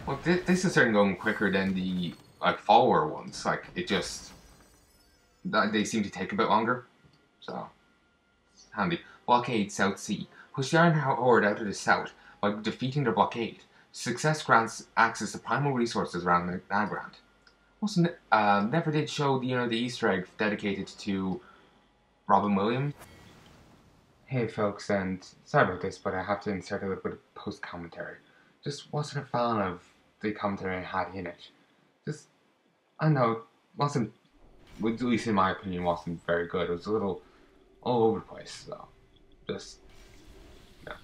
Well, this is certainly going quicker than the like follower ones. Like it just they seem to take a bit longer, so it's handy. Blockade South Sea. Push the Iron Horde out of the south by defeating their blockade. Success grants access to primal resources around the Nagrand. Also, never did show the Easter egg dedicated to Robin Williams. Hey folks, and sorry about this, but I have to insert a little bit of post commentary. Just wasn't a fan of the commentary I had in it. Just, I don't know, wasn't, at least in my opinion, wasn't very good. It was a little all over the place, so just,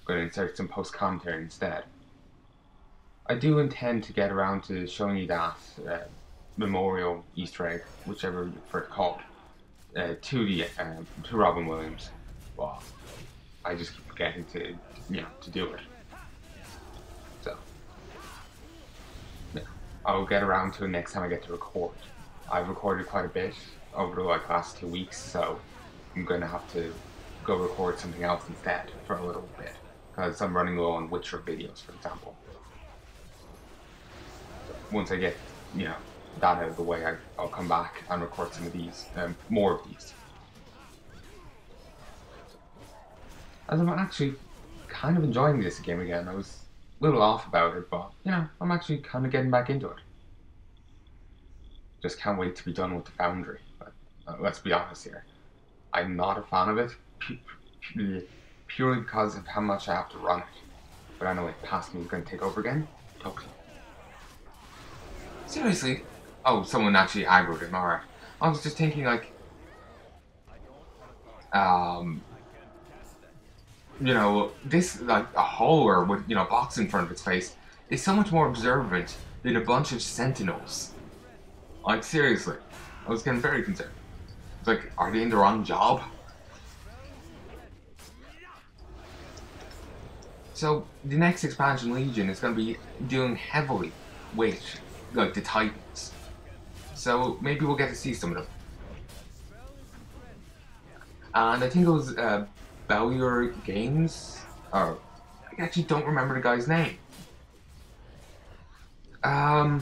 going to insert some post commentary instead. I do intend to get around to showing you that memorial Easter egg, whichever you prefer to call it, to Robin Williams. Well, I just keep forgetting to do it. So, yeah, I'll get around to it next time I get to record. I've recorded quite a bit over the last 2 weeks, so I'm going to have to go record something else instead for a little bit, because I'm running low on Witcher videos, for example. So once I get, that out of the way, I'll come back and record some of these, more of these. As I'm actually kind of enjoying this game again. I was a little off about it, but, I'm actually kind of getting back into it. Just can't wait to be done with the Foundry. But let's be honest here. I'm not a fan of it, purely because of how much I have to run it. But I know it past me is going to take over again. Totally. Seriously? Oh, someone actually aggroed him, alright. I was just thinking, like, this, like, a hauler with, box in front of its face is so much more observant than a bunch of sentinels. Like, seriously. I was getting very concerned. It's like, are they in the wrong job? So, the next expansion, Legion, is going to be dealing heavily with, like, the Titans. So, maybe we'll get to see some of them. And I think it was, Bellier Games, or I actually don't remember the guy's name. I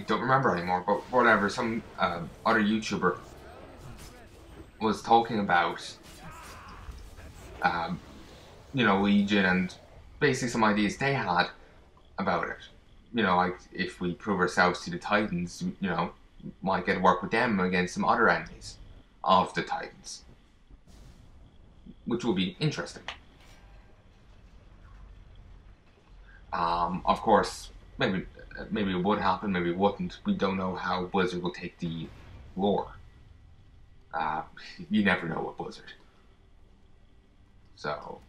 don't remember anymore, but whatever. Some other YouTuber was talking about, Legion and basically some ideas they had about it. Like if we prove ourselves to the Titans, might get to work with them against some other enemies of the Titans, which will be interesting. Of course, maybe it would happen, maybe it wouldn't. We don't know how Blizzard will take the lore. You never know with Blizzard. So,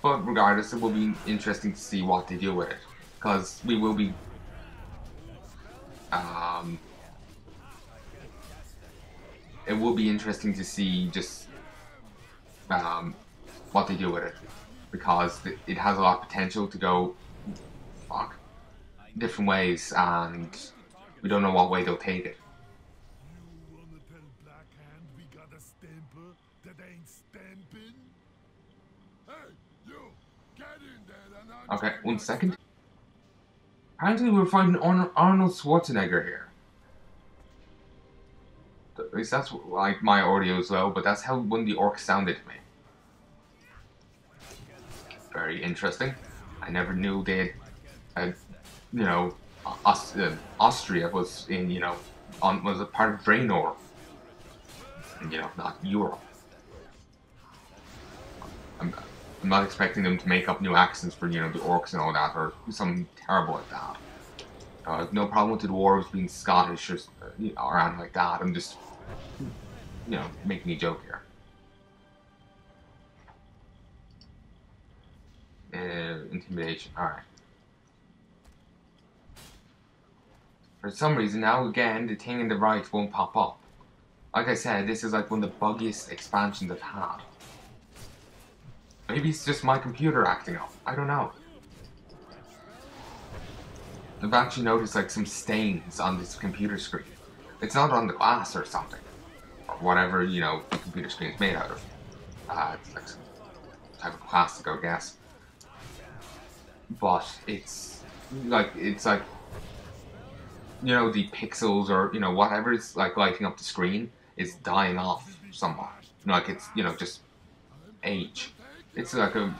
but regardless, it will be interesting to see what they do with it, because we will be. It will be interesting to see just what they do with it, because it has a lot of potential to go different ways, and we don't know what way they'll take it. Okay, 1 second. Apparently we're finding Arnold Schwarzenegger here. At least that's like my audio as well, but that's how one of the orcs sounded to me. Very interesting. I never knew they had, Austria was in, was a part of Draenor. And, not Europe. I'm not expecting them to make up new accents for, the orcs and all that, or something terrible like that. No problem with the dwarves being Scottish or around like that. I'm just, making a joke here. Intimidation. Alright. For some reason, now again, the thing in the right won't pop up. Like I said, this is like one of the buggiest expansions I've had. Maybe it's just my computer acting up. I don't know. I've actually noticed like some stains on this computer screen. It's not on the glass or something. Or whatever, the computer screen is made out of. It's like some type of plastic, I guess. But it's like you know, the pixels or you know whatever is like lighting up the screen is dying off somewhat. Like it's, you know, just age. It's like a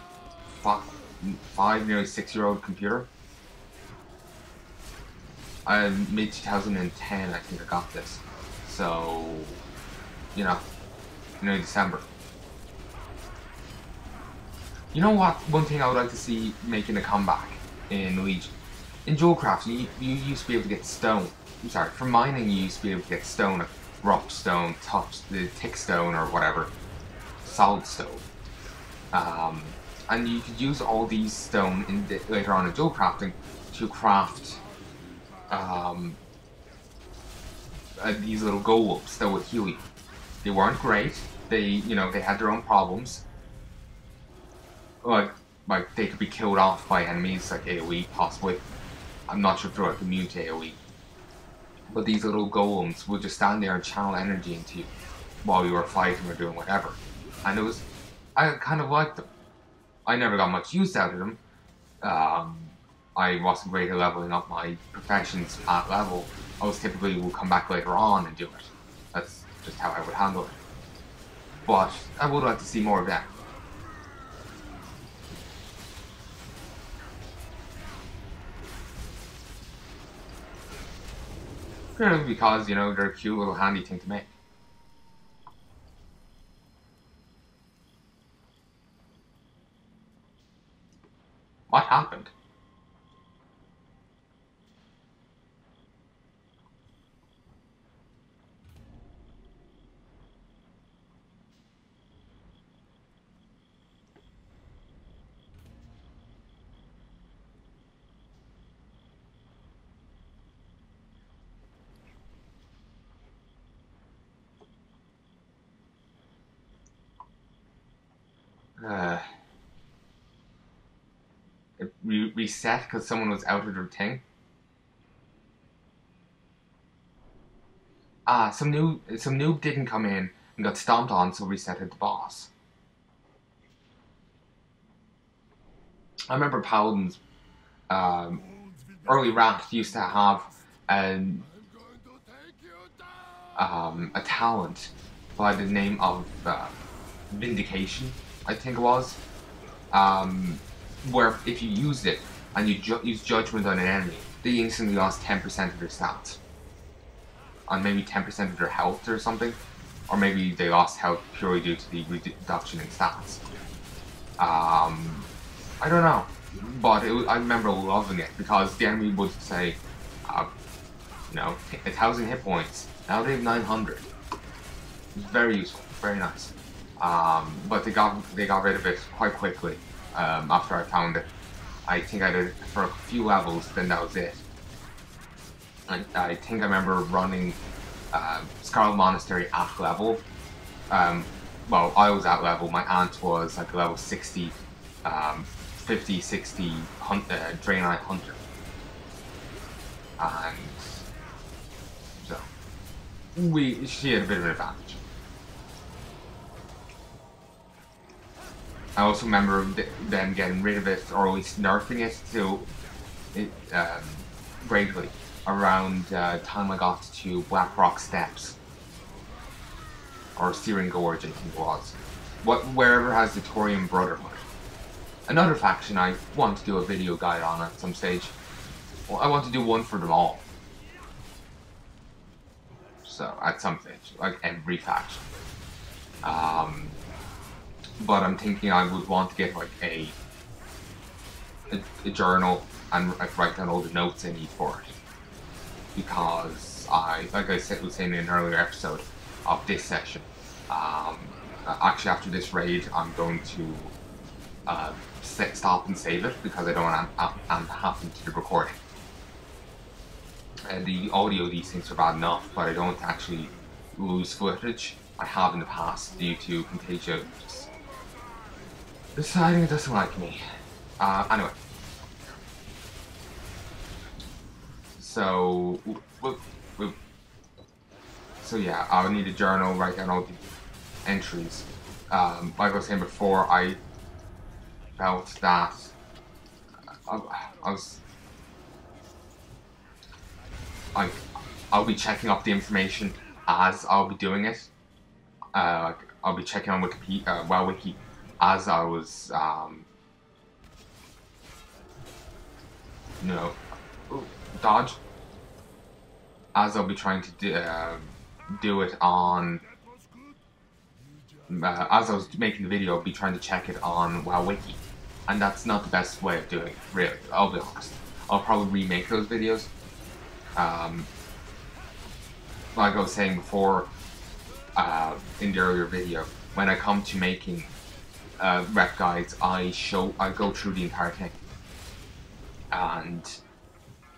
nearly 6-year-old computer. Mid 2010, I think I got this. So, you know, December. You know what? One thing I would like to see making a comeback in Legion. In Warcraft, you used to be able to get stone. I'm sorry, for mining you used to be able to get stone, like rock stone, the tick stone, or whatever, solid stone. And you could use all these stone later on in dual crafting to craft these little golems that would heal you. They weren't great. They had their own problems. Like they could be killed off by enemies, like AoE possibly. I'm not sure if they're like immune to AoE. But these little golems would just stand there and channel energy into you while you were fighting or doing whatever. And I kind of liked them. I never got much use out of them. I wasn't great at leveling up my professions at level. I was typically will come back later on and do it. That's just how I would handle it. But I would like to see more of that. Purely because, you know, they're a cute little handy thing to make. What happened? It reset because someone was out of their thing. Some noob didn't come in and got stomped on, so resetted the boss. I remember Paladins, early Raft used to have a talent by the name of Vindication, I think it was, where if you used it and you use Judgment on an enemy, they instantly lost 10% of their stats. On maybe 10% of their health or something. Or maybe they lost health purely due to the reduction in stats. I don't know. But I remember loving it because the enemy would say, you know, 1,000 hit points. Now they have 900. It's very useful, very nice. But they got rid of it quite quickly after I found it. I think I did it for a few levels, then that was it. I think I remember running Scarlet Monastery at level. Well, I was at level, my aunt was like level 60, 50, 60 Draenor Hunter. And so, she had a bit of an advantage. I also remember them getting rid of it, or at least nerfing it to greatly around time I got to Blackrock Steps. Or Searing Gorge, I think it was. Wherever has the Torian Brotherhood. Another faction I want to do a video guide on at some stage. Well, I want to do one for them all. So, at some stage. Like every faction. But I'm thinking I would want to get like a journal and write down all the notes I need for it. Because like I was saying in an earlier episode of this session, actually after this raid I'm going to stop and save it because I don't want to happen to the recording. The audio of these things are bad enough, but I don't want to actually lose footage. I have in the past due to Contagia just deciding it doesn't like me. Anyway. So yeah, I'll need a journal, write down all the entries. Like I was saying before, I felt that I was like, I'll be checking up the information as I'll be doing it. I'll be checking on Wikipedia, Wiki, as I was, dodge. As I'll be trying to do it on, as I was making the video, I'll be trying to check it on Wiki, and that's not the best way of doing it, really. I'll be honest. I'll probably remake those videos. Like I was saying before, in the earlier video, when I come to making rep guides, I go through the entire thing and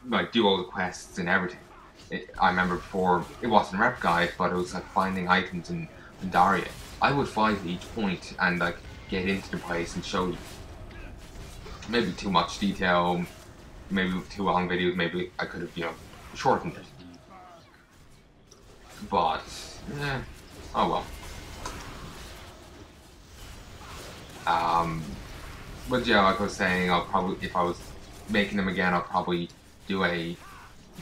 like do all the quests and everything. I remember before it wasn't a rep guide, but it was like finding items in Pandaria. I would fight at each point and like get into the place and show you. Maybe too much detail, maybe with too long videos. Maybe I could have shortened it. But oh well. But yeah, like I was saying, I'll probably, if I was making them again, I'll probably do a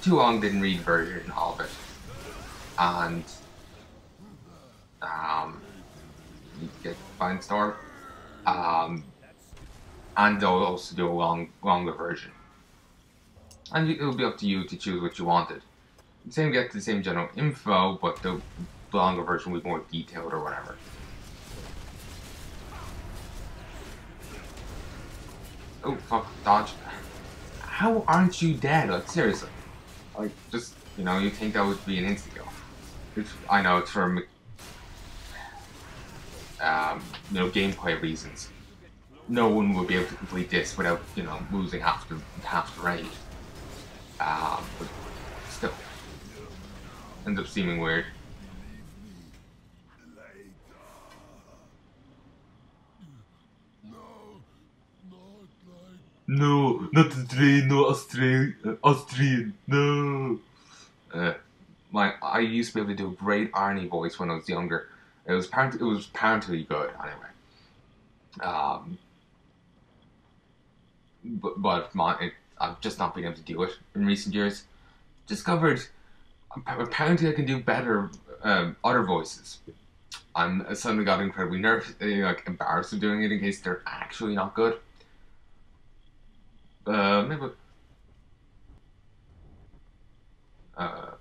too long didn't read version of it, and you get find store, and I'll also do a longer version, and it'll be up to you to choose what you wanted. Same, get the same general info, but the longer version will be more detailed or whatever. Oh fuck, dodge. How aren't you dead? Like, seriously. Like, just, you think that would be an insta-kill. I know it's for, gameplay reasons. No one will be able to complete this without, losing half the raid. But still. Ends up seeming weird. No, not the train, no Austrian, no. I used to be able to do a great Arnie voice when I was younger. It was apparently good anyway. But I've just not been able to do it in recent years. Discovered apparently I can do better other voices. I suddenly got incredibly nervous, embarrassed of doing it in case they're actually not good. Maybe. Okay.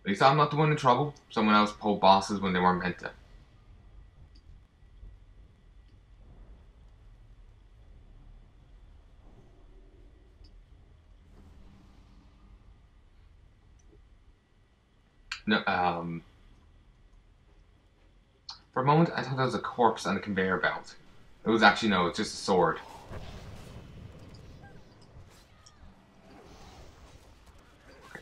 At least I'm not the one in trouble. Someone else pulled bosses when they weren't meant to. No, for a moment, I thought that was a corpse on a conveyor belt. It was actually, no, it's just a sword. Okay.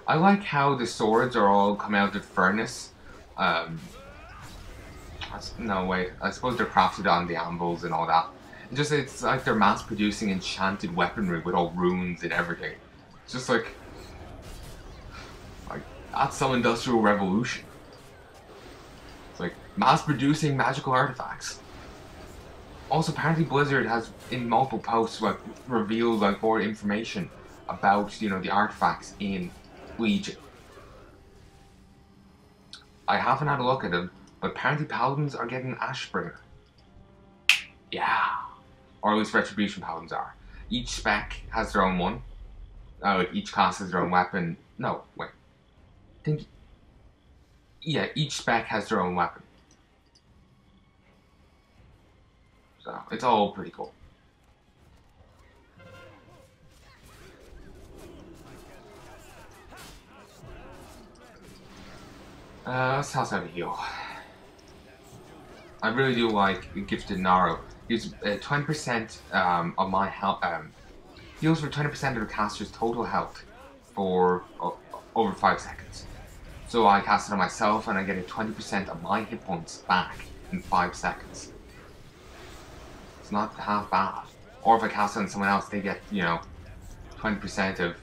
I like how the swords are all come out of the furnace. No, wait, I suppose they're crafted on the anvils and all that. It's like they're mass-producing enchanted weaponry with all runes and everything. It's just like that's some industrial revolution. It's like mass-producing magical artifacts. Also, apparently Blizzard has, in multiple posts, revealed more information about, the artifacts in Legion. I haven't had a look at them, but apparently Paladins are getting Ashbringer. Yeah. Or at least Retribution Paladins are. Each spec has their own one. Each class has their own weapon. No, wait. Yeah, each spec has their own weapon. So, it's all pretty cool. Let's toss out a heal. I really do like Gifted Naro. Heals 20% of my health. Heals for 20% of the caster's total health for over 5 seconds. So I cast it on myself and I get 20% of my hit points back in 5 seconds. It's not half bad. Or if I cast it on someone else, they get, 20% of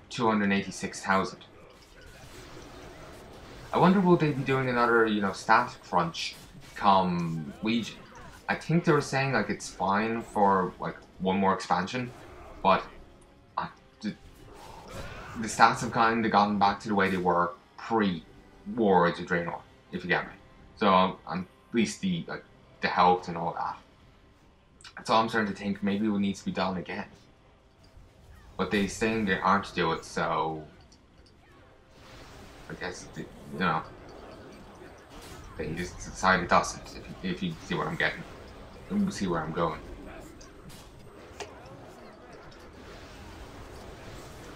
286,000. I wonder will they be doing another, you know, stat crunch come Legion. I think they were saying like it's fine for like one more expansion, but the stats have kind of gotten back to the way they were pre-Warlords of Draenor, if you get me. So at least the health and all that. So I'm starting to think maybe it needs to be done again. But they're saying they aren't do it, so I guess you know they just decide it doesn't. If you see what I'm getting, you see where I'm going.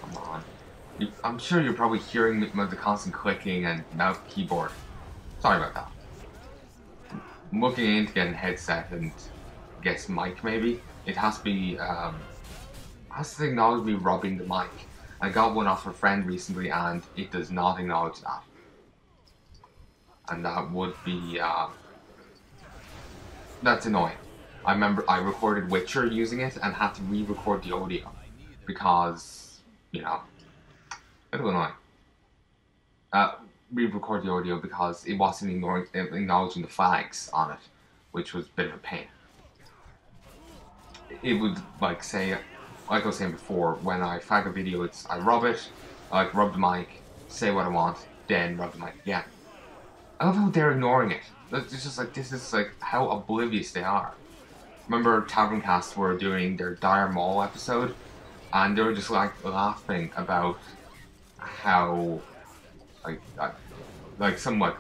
Come on. I'm sure you're probably hearing the constant clicking and mouse keyboard. Sorry about that. I'm looking into getting a headset and guess mic maybe. It has to be has to acknowledge me rubbing the mic. I got one off a friend recently and it does not acknowledge that. And that would be that's annoying. I remember I recorded Witcher using it and had to re-record the audio because, you know, a little annoying. Re-record the audio because it wasn't acknowledging the flags on it, which was a bit of a pain. It would like say, like I was saying before, when I flag a video, I rub it, I like rub the mic, say what I want, then rub the mic again. I love how they're ignoring it. It's just like, this is like how oblivious they are. Remember Taverncast were doing their Dire Maul episode, and they were just like laughing about how like some like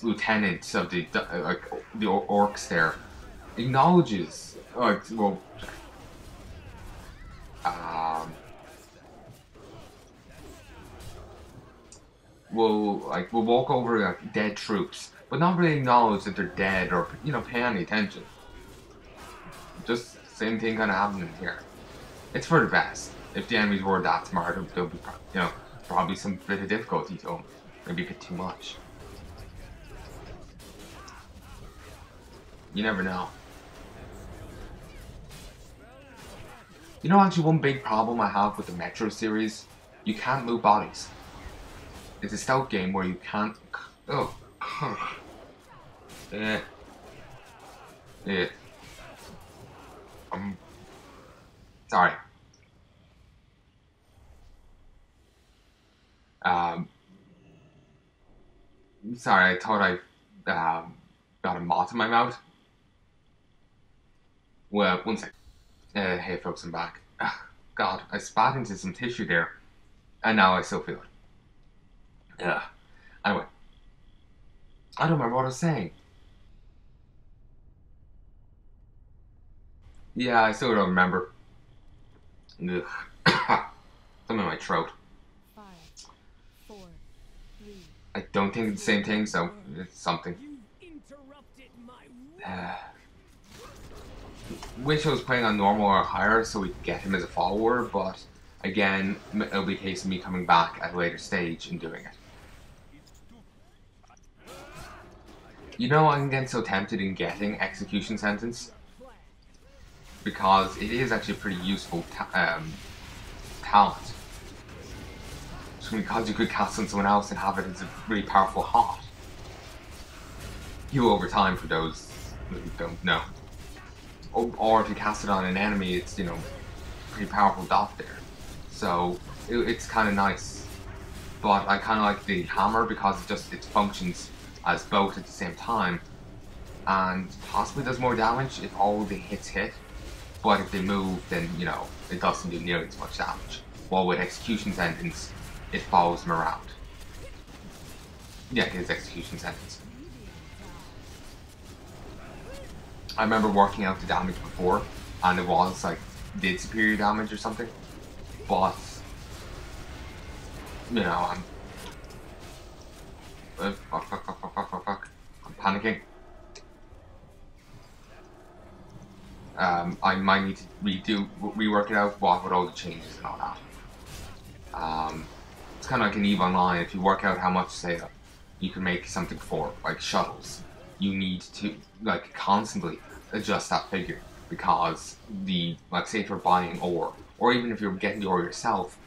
lieutenants of the orcs there acknowledges like we'll walk over like dead troops, but not really acknowledge that they're dead or, you know, pay any attention. Just same thing kind of happening here. It's for the best. If the enemies were that smart, there'll be, you know, probably some bit of difficulty to them. Maybe a bit too much. You never know. You know, actually one big problem I have with the Metro series, you can't move bodies. It's a stealth game where you can't... Oh. Yeah. Sorry. Sorry, I thought I got a moth in my mouth. Well, one sec. Hey folks, I'm back. God, I spat into some tissue there, and now I still feel it. Anyway, I don't remember what I was saying. Yeah, I still don't remember. Ugh. Something in my throat. 5, 4, 3. I don't think it's the same thing, so it's something. Wish I was playing on normal or higher so we could get him as a follower, but again, it'll be a case of me coming back at a later stage and doing it. You know, I'm getting so tempted in getting Execution Sentence because it is actually a pretty useful talent. Just because you could cast on someone else and have it as a really powerful hot. Heal over time for those who don't know. Or if you cast it on an enemy, it's, you know, pretty powerful dot there. So it's kind of nice. But I kind of like the hammer because it functions as both at the same time, and possibly does more damage if all the hits hit. But if they move, then, you know, it doesn't do nearly as much damage. While with Execution Sentence, it follows them around. Yeah, it is Execution Sentence. I remember working out the damage before, and it was like did superior damage or something. But you know, fuck. I'm panicking. I might need to rework it out with all the changes and all that. It's kind of like an EVE Online. If you work out how much, say, you can make something for, like shuttles, you need to like constantly adjust that figure because like say if you're buying ore, or even if you're getting the ore yourself,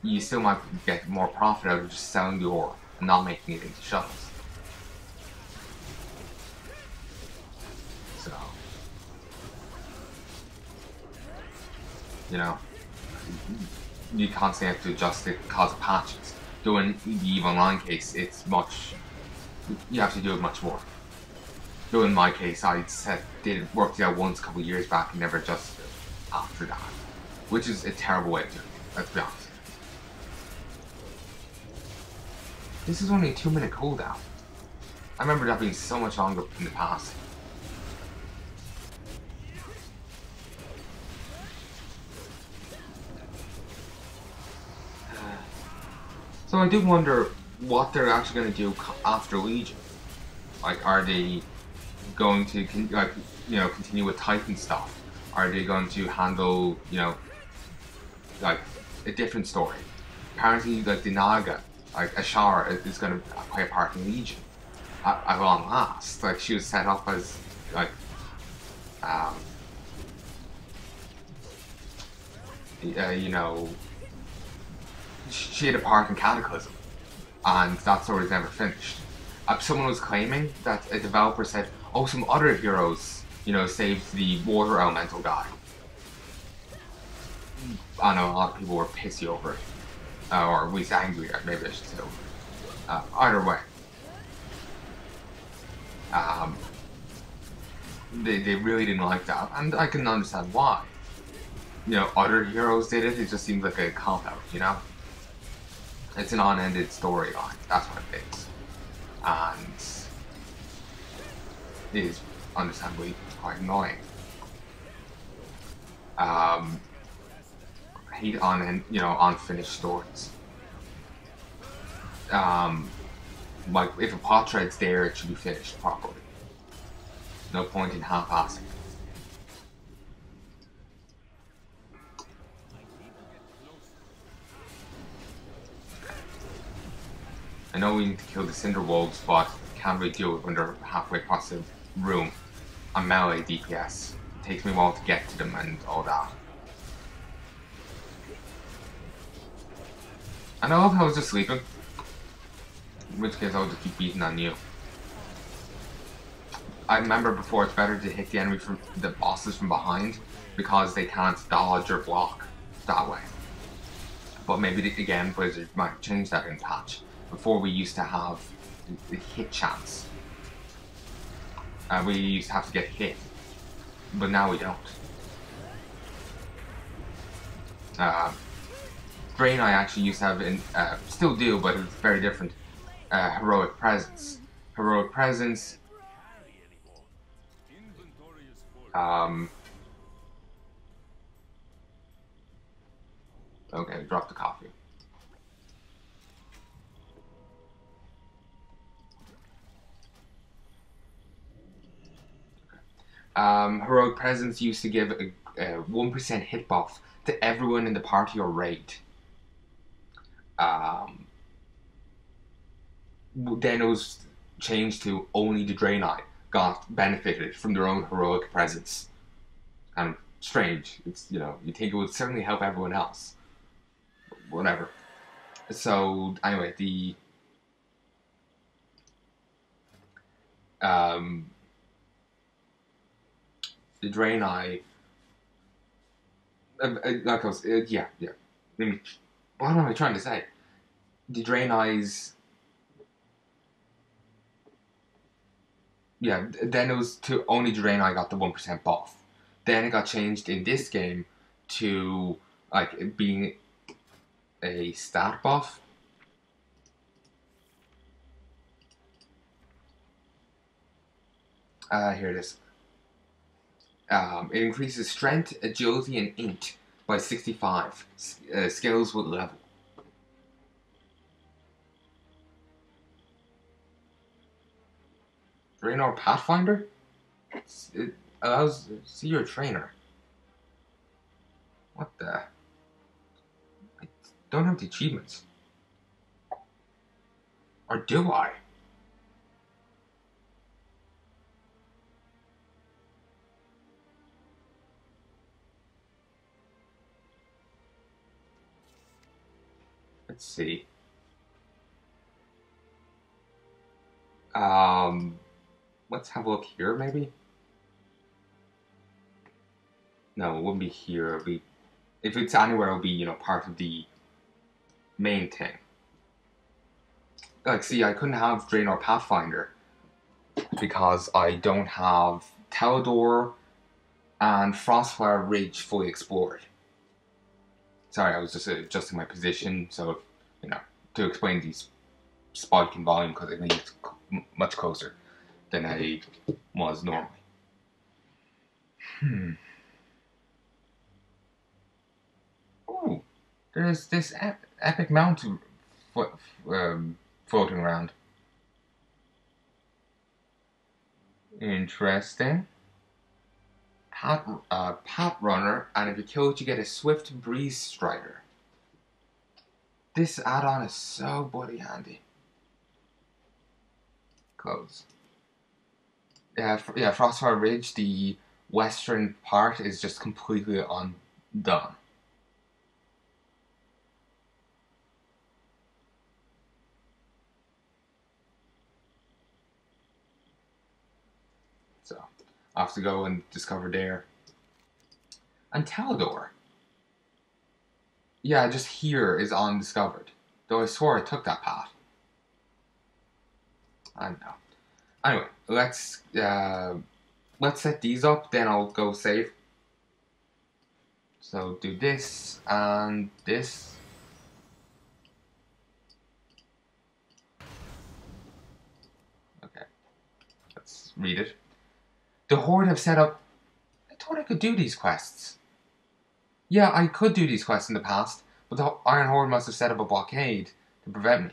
you still might get more profit out of just selling the ore and not making it into shuttles. So, you know, you constantly have to adjust it because of patches. Though in the EVE Online case, it's much, you have to do it much more. Though in my case, worked it out once a couple of years back and never adjusted it after that. Which is a terrible way to do it, let's be honest. This is only a 2-minute cooldown. I remember that being so much longer in the past. So I do wonder what they're actually going to do after Legion. Like, are they going to continue with Titan stuff? Are they going to handle like a different story? Apparently, like the Naga, like Ashara, is going to play a part in Legion at long last. Like she was set up as like she had a part in Cataclysm, and that story is never finished. Someone was claiming that a developer said, "Oh, some other heroes, saved the water elemental guy." I know a lot of people were pissy over it, or at least angry. Maybe I should say. Either way, they really didn't like that, and I can understand why. Other heroes did it. It just seems like a cop out. It's an unended storyline. That's what it is, and it is understandably quite annoying. Hate on unfinished stories. Like if a pot thread's there, it should be finished properly. No point in half-assing it. I know we need to kill the Cinder Wolves, but can't really do it when they're halfway across the room. I'm melee DPS. It takes me a while to get to them and all that. And I love how I was just sleeping. In which case I'll just keep beating on you. I remember before it's better to hit the bosses from behind because they can't dodge or block that way. But maybe again Blizzard might change that in patch. Before we used to have the hit chance. We used to have to get hit. But now we don't. Draenor actually used to have, still do, but it's very different, heroic presence. Heroic presence, okay, drop the coffee. Heroic presence used to give a 1% hit buff to everyone in the party or raid. Then it was changed to only the Draenor benefited from their own heroic presence. Kind of strange. It's you think it would certainly help everyone else. Whatever. So anyway, the Draenor. Like I was, yeah. What am I trying to say? The Draenor's. Yeah, then it was to only Draenor got the 1% buff. Then it got changed in this game to like it being a stat buff. Here it is. It increases strength, agility, and int by 65. Skills with level. Draenor Pathfinder? It allows see your trainer. What the? I don't have the achievements. Or do I? Let's see. Let's have a look here, maybe? No, it wouldn't be here. It'd be, if it's anywhere, it'll be, part of the main thing. Like, see, I couldn't have Draenor Pathfinder because I don't have Talador and Frostfire Ridge fully explored. Sorry, I was just adjusting my position, so, to explain these spike in volume because I think it's much closer than I was normally. Ooh, there's this epic mount floating around. Interesting. Pat Runner, and if you kill it, you get a Swift Breeze Strider. This add-on is so bloody handy. Close. Yeah, Frostfire Ridge, the western part is just completely undone. So, I have to go and discover there. And Talador. Yeah, just here is undiscovered. Though I swore I took that path. I don't know. Anyway, let's set these up, then I'll go save. So do this and this. Okay, let's read it. The Horde have set up... I thought I could do these quests. Yeah, I could do these quests in the past, but the Iron Horde must have set up a blockade to prevent me.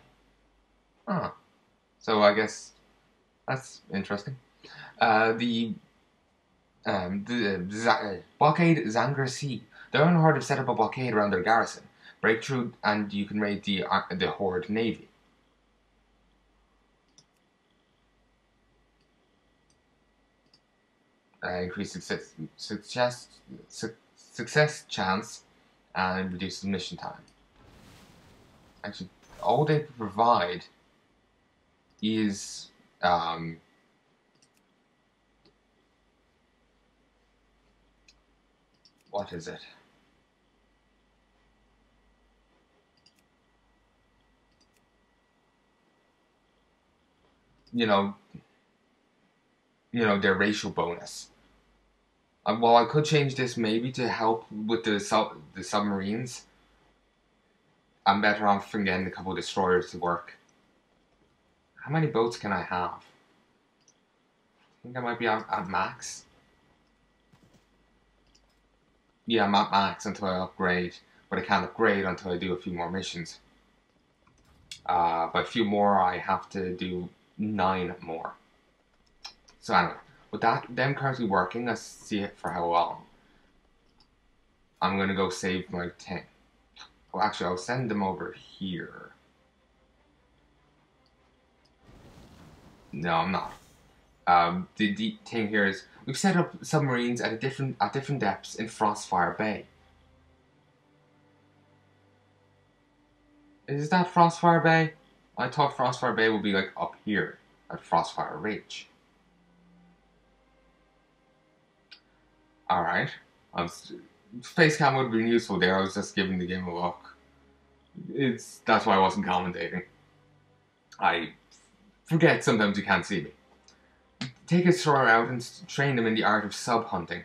Huh. So I guess that's interesting. The blockade Zangra Sea. The Iron Horde have set up a blockade around their garrison. Break through and you can raid the Horde navy. Increase success chance and reduce mission time. Actually, all they provide is what is it? Their racial bonus. Well, I could change this maybe to help with the submarines. I'm better off from getting a couple of destroyers to work. How many boats can I have? I think I might be at max. Yeah, I'm at max until I upgrade, but I can't upgrade until I do a few more missions. By a few more, I have to do 9 more. So anyway, with them currently working, let's see it for how long. I'm going to go save my thing. Well, actually, I'll send them over here. No, I'm not. The thing here is we've set up submarines at different depths in Frostfire Bay. Is that Frostfire Bay? I thought Frostfire Bay would be like up here at Frostfire Ridge. Alright. Facecam would have been useful there, I was just giving the game a look. That's why I wasn't commentating. I forget sometimes you can't see me. Take a thrower out and train them in the art of sub-hunting.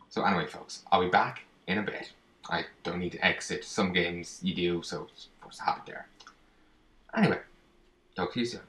So anyway, folks, I'll be back in a bit. I don't need to exit. Some games you do, so it's supposed to happen there. Anyway, talk to you soon.